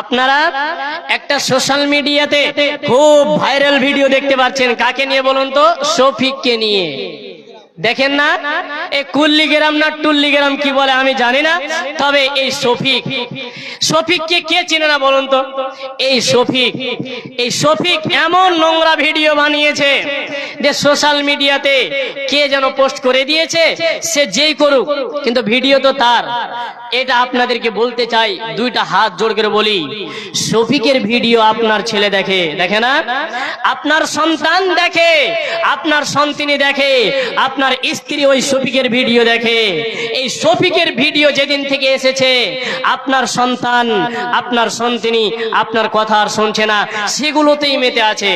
আপনারা একটা সোশ্যাল মিডিয়াতে খুব ভাইরাল ভিডিও দেখতে পাচ্ছেন, কাকে নিয়ে বলুন তো? শফিককে নিয়ে। দেখেন না, এই কুল্লিগ্রাম না টুল্লিগ্রাম কি বলে আমি জানি না, তবে এই শফিককে কে চিনে না বলুন তো? এই শফিক এমন নোংরা ভিডিও বানিয়েছে যে সোশ্যাল মিডিয়াতে কে যেন পোস্ট করে দিয়েছে, সে যেই করুক কিন্তু ভিডিও তো তার। এটা আপনাদেরকে বলতে চাই, দুইটা হাত জোড় করে বলি, শফিকের ভিডিও আপনার ছেলে দেখে, দেখে না? আপনার সন্তান দেখে, আপনার সন্তানি দেখে, আপনার স্ত্রী ওই শফিকের ভিডিও দেখে। এই শফিকের ভিডিও যেদিন থেকে এসেছে, আপনার সন্তান, আপনার সন্তানি আপনার কথা আর শুনছে না, সেগুলোতেই মেতে আছে।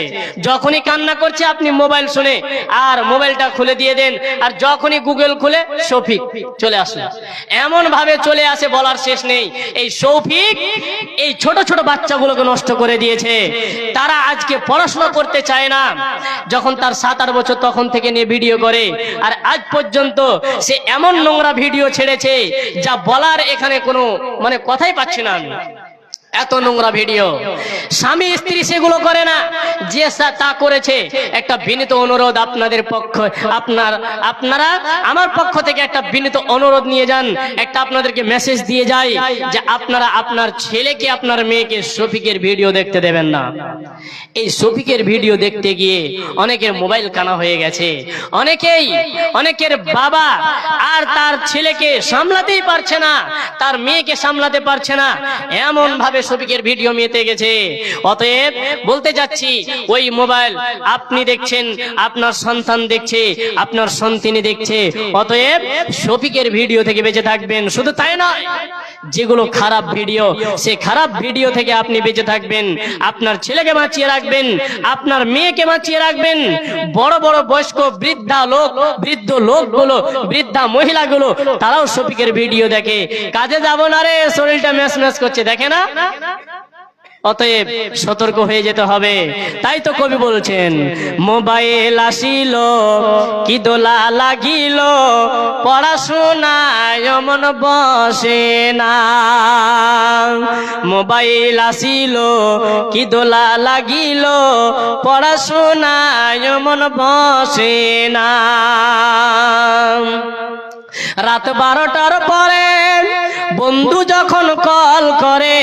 যখনই কান্না করছে আপনি মোবাইল শুনে আর মোবাইলটা খুলে দিয়ে দেন, আর যখনই গুগল খুলে শফিক চলে আসে, এমন ভাবে চলে আসে বলার শেষ নেই। এই শফিক এই ছোট ছোট বাচ্চাগুলোকে নষ্ট করে দিয়েছে। তারা আজকে পড়াশোনা করতে চায় না, যখন তার 7-8 বছর তখন থেকে নিয়ে ভিডিও করে, আর আজ পর্যন্ত সে এমন নোংরা ভিডিও ছেড়েছে যা বলার এখানে কোনো মানে কথাই পাচ্ছি না আমি। এত নোংরা ভিডিও, স্বামী স্ত্রী সেগুলো করে না, যে তা করেছে। একটা বিনীত অনুরোধ আপনাদের পক্ষ, আপনারা আমার পক্ষ থেকে একটা বিনীত অনুরোধ নিয়ে যান, একটা আপনাদেরকে মেসেজ দিয়ে যাই যে আপনারা আপনার ছেলেকে আপনার মেয়েকে শফিকের ভিডিও দেখতে দেবেন না। এই শফিকের ভিডিও দেখতে গিয়ে অনেকের মোবাইল কানা হয়ে গেছে, অনেকের বাবা আর তার ছেলেকে সামলাতেই পারছে না, তার মেয়েকে সামলাতে পারছে না, এমন ভাবে শফিকের ভিডিও মেতে গেছে। অতএব বলতে যাচ্ছি, ওই মোবাইল আপনি দেখছেন, আপনার সন্তান দেখছে, আপনার সন্তানি দেখছে, অতএব শফিকের ভিডিও থেকে বেঁচে থাকবেন। শুধু তাই নয়, যেগুলো খারাপ ভিডিও, সেই খারাপ ভিডিও থেকে আপনি বেঁচে থাকবেন। আপনার ছেলেকে বাঁচিয়ে রাখবেন, আপনার মেয়েকে বাঁচিয়ে রাখবেন। বড় বড় বয়স্ক বৃদ্ধ লোকগুলো, বৃদ্ধা মহিলাগুলো, তারাও শফিকের ভিডিও দেখে। কাজে যাব না রে, শরীরটা ম্যাচ করছে, দেখে না? অতএব সতর্ক হয়ে যেতে হবে। তাই তো কবি বলছেন, মোবাইল আসিল কি দোলা লাগিল, পড়াশোনায় মন বসে না। মোবাইল আসিল কি দোলা লাগিল, পড়াশোনায় মন বসে না। রাত 12টার পরে বন্ধু যখন কল করে,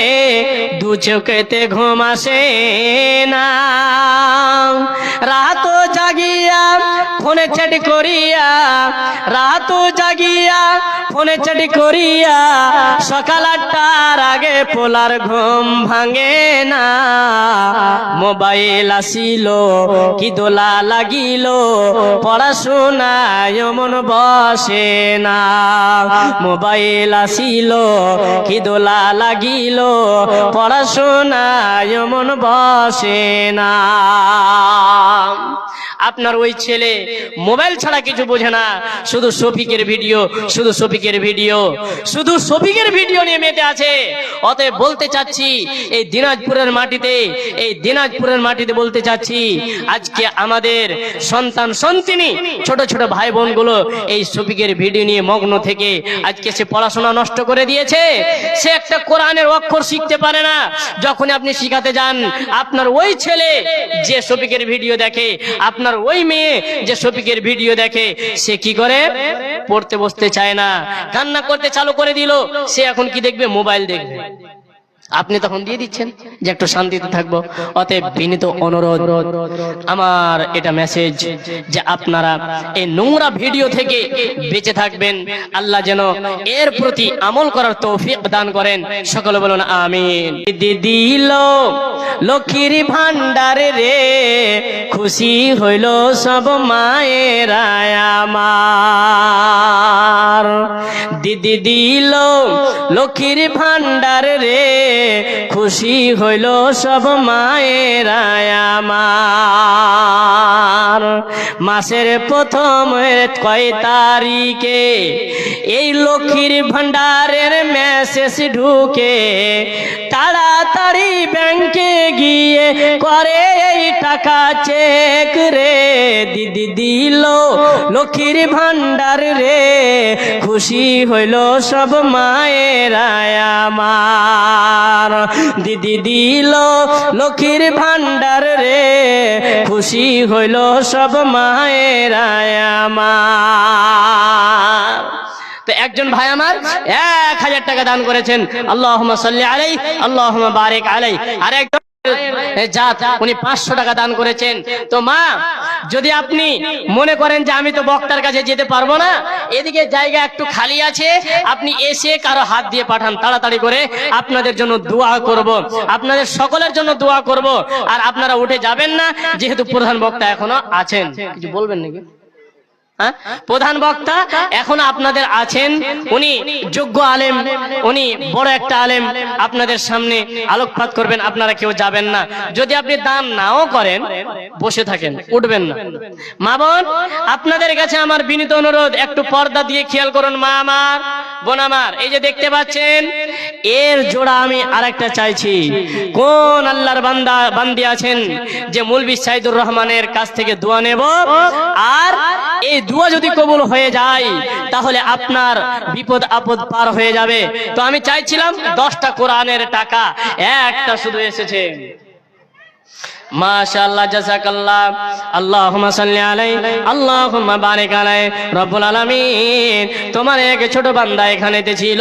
দু চোখেতে ঘুম আসে না। রাত জাগিয়া ফোনে চ্যাট করিয়া, রাত জাগিয়া ফোনে চ্যাট করিয়া, সকাল 8টার আগে পোলার ঘুম ভাঙে না। মোবাইল আসিল কি দোলা লাগিল, পড়াশোনায় মন বসে না। মোবাইল আসিল কি দোলা লাগিল, পড়াশোনায় মন বসে না। আপনার ওই ছেলে মোবাইল ছাড়া কিছু বোঝে না, শুধু শফিকের ভিডিও, শুধু শফিকের ভিডিও, শুধু শফিকের ভিডিও নিয়ে মেতে আছে। অতএব বলতে চাচ্ছি, এই দিনাজপুরের মাটিতে বলতে চাচ্ছি, আজকে আমাদের সন্তান সন্তানি ছোট ছোট ভাই বোনগুলো এই শফিকের ভিডিও নিয়ে মগ্ন থেকে আজকে সে পড়াশোনা নষ্ট করে দিয়েছে। সে একটা কোরআনের অক্ষর শিখতে পারে না। যখন আপনি শিখাতে যান, আপনার ওই ছেলে যে শফিকের ভিডিও দেখে, আপনার ওই মেয়ে যে শফিকের ভিডিও দেখে, সে কি করে? পড়তে বসতে চায় না, কান্না করতে চালু করে দিল। সে এখন কি দেখবে? মোবাইল দেখবে। আপনি তখন দিয়ে দিচ্ছেন যে একটু শান্তিতে থাকবো। অতএব বিনীত অনুরোধ, আমার এটা মেসেজ যে আপনারা এই নোংরা ভিডিও থেকে বেঁচে থাকবেন। আল্লাহ যেন এর প্রতি আমল করার তৌফিক দান করেন। সকলে বলুন আমিন। দিল লক্ষ্মীর ভান্ডারে রে, খুশি হইল সব মায়েরা আমার। দিদি দিল লক্ষ্মীর ভান্ডারে রে, খুশি হইল সব মায়েরা আমার। মাসের প্রথম কয় তারিখে এই লক্ষ্মীর ভান্ডারের মেসেজ ঢুকে, তাড়াতাড়ি ব্যাংকে গিয়ে করে এই টাকা চেক রে, দিদি দিল লক্ষ্মীর ভান্ডার রে, খুশি হইল সব মায়েরা আমার। দিদি দিল লক্ষ্মীর ভান্ডার রে, খুশি হইল সব মায়েরা আমার। তো একজন ভাই আমার 1000 টাকা দান করেছেন, আল্লাহুম্মা সাল্লি আলাইহি আল্লাহুম্মা বারিক আলাইহি। আর একজন জাত উনি 500 টাকা দান করেছেন। তো মা, যদি আপনি মনে করেন যে আমি তো বক্তার কাছে যেতে পারবো না, এদিকে জায়গা একটু খালি আছে, আপনি এসে কারো হাত দিয়ে পাঠান, তাড়াতাড়ি করে আপনাদের জন্য দোয়া করব, আপনাদের সকলের জন্য দোয়া করব। আর আপনারা উঠে যাবেন না, যেহেতু প্রধান বক্তা এখনো আছেন। কিছু বলবেন নাকি? প্রধান বক্তা এখন আপনাদের আছেন, উনি যোগ্য আলেম, উনি বড় একটা আলেম, আপনাদের সামনে আলোকপাত করবেন, আপনারা কেউ যাবেন না। যদি আপনি দান নাও করেন, বসে থাকেন, উঠবেন না। মা বোন, আপনাদের কাছে আমার বিনীত অনুরোধ, একটু পর্দা দিয়ে খেয়াল করুন। মা আমার, বোন আমার, এই যে দেখতে পাচ্ছেন, এর জোড়া আমি আরেকটা চাইছি। কোন আল্লাহর বান্দি আছেন যে মৌলভী সাইদুর রহমানের কাছ থেকে দোয়া নেব, আর এই দোয়া যদি কবুল হয়ে যায় তাহলে আপনার বিপদ আপদ পার হয়ে যাবে। তো আমি চাইছিলাম 10টা কোরআনের টাকা, একটা শুধু এসেছে। মাশাআল্লাহ, জাযাকাল্লাহ, আল্লাহুম্মা সাল্লি আলাইহি আল্লাহুম্মা বারিক আলাইহি। রব্বুল আলামিন, তোমার এক ছোট বান্দা এখানেতে ছিল,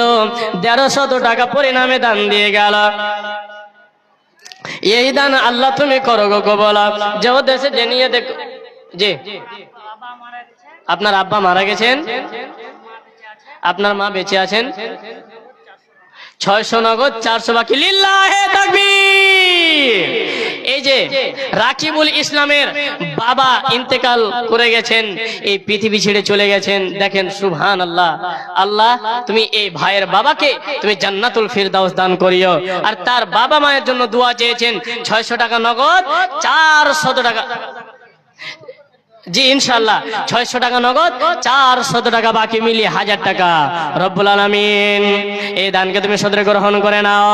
১৩০০ টাকা পরিণামে দান দিয়ে গেল। এই দান আল্লাহ তুমি করো গো কবুল। যে দেশে যে নিয়ে দেখো, জি আপনার আব্বা মারা গেছেন, আপনার মা বেঁচে আছেন, 600 নগদ, 400 বাকি। লিল্লাহে তাকবীর। এই যে রাকিবুল ইসলামের বাবা ইন্তেকাল করে গেছেন, এই পৃথিবী ছেড়ে চলে গেছেন। দেখেন, সুবহানাল্লাহ। আল্লাহ, তুমি এই ভাইয়ের বাবাকে তুমি জান্নাতুল ফিরদাউস দান করিও। আর তার বাবা মায়ের জন্য দোয়া চেয়েছেন, 600 টাকা নগদ, 400 টাকা, জি ইনশাআল্লাহ 600 টাকা নগদ, 400 টাকা বাকি, মিলিয়ে 1000 টাকা। রব্বুল আলামিন, এই দানকে তুমি সদরে গ্রহণ করে নাও।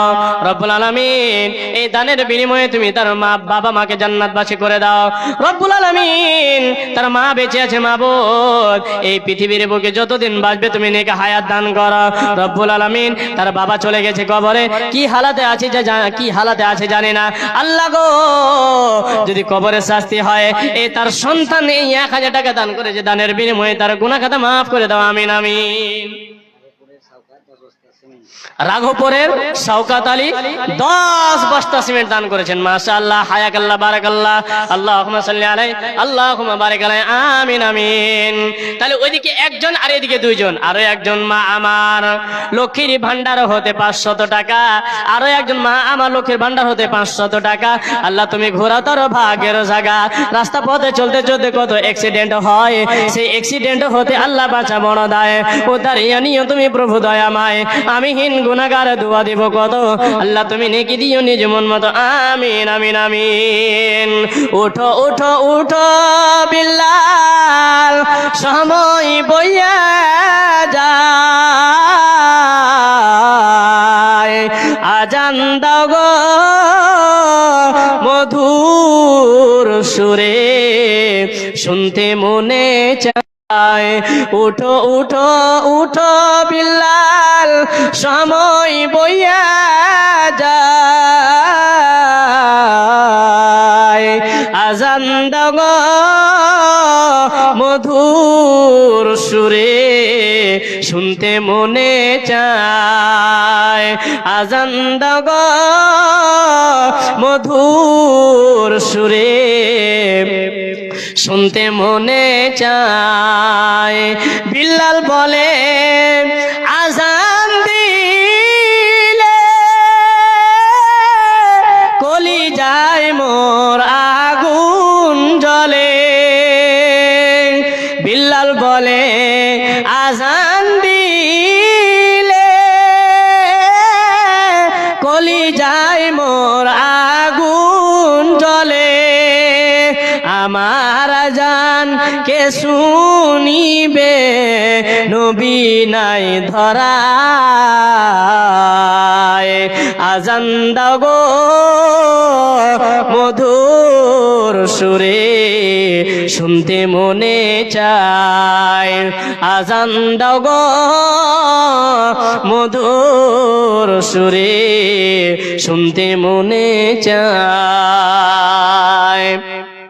রব্বুল আলামিন, এই দানের বিনিময়ে তুমি তার বাবা মাকে জান্নাতবাসী করে দাও। রব্বুল আলামিন, তার মা বেঁচে আছে, মাবুদ এই পৃথিবীর বুকে যতদিন বাঁচবে তুমি নেক হায়াত দান করো। রব্বুল আলামিন, তার বাবা চলে গেছে কবরে, কি হালাতে আছে কি হালাতে আছে জানি না। আল্লাহ গো, যদি কবরে শাস্তি হয়, এই তার সন্তান এই 1000 টাকা দান করে, যে দানের বিনিময়ে তার গুনাহ খাতা মাফ করে দাও। আমিন আমিন। রাঘবপুরের শওকত আলী 10 বস্তা সিমেন্ট দান করেছেন। মাশাআল্লাহ, হায়াকাল্লাহ, বারাকাল্লাহ, আল্লাহুম্মা সাল্লি আলাইহি আল্লাহুম্মা বারিক আলাইহি। আমিন আমিন। তাহলে ওইদিকে একজন আর এদিকে দুইজন। আরো একজন মা আমার লক্ষ্মীর ভান্ডার হতে 500 টাকা, আরো একজন মা আমার লক্ষ্মীর ভান্ডার হতে 500 টাকা। আল্লাহ তুমি ঘোরাও তার ভাগ্যের জায়গা। রাস্তা পথে চলতে চলতে কত অ্যাক্সিডেন্ট হয়, সেই অ্যাক্সিডেন্ট হতে আল্লাহ বাঁচা বড় দায়। ও দাঁড়িয়ে নিও তুমি প্রভু দয়াময়। আমি হীন গুনাহগার দোয়া দিব কত, আল্লাহ তুমি নেকি দিও নিজ মন মতো। আমিন আমিন আমিন। উঠো উঠো উঠো বিল্লাল, সময় বইয়া যায়, আজান দাও গো মধুর সুরে, শুনতে মনে চায়। উঠো উঠো উঠো বিল্লাল, সময় বইয়া যায়, আজান দাও গো মধুর সুরে, শুনতে মনে চায়। আজান দাও গো মধুর সুরে, শুনতে মনে চায়। বিল্লাল বলে আজান দিলে কলি যায় মোর আগুন জ্বলে। বিল্লাল বলে আজান দিলে কলি যায় মোর আগুন জ্বলে। আমার আজান কে শুনিবে, নবী নাই ধরায়। আজান দাও গো মধুর সুরে শুনতে মনে চায়, আজান দাও গো মধুর সুরে শুনতে মনে চায়।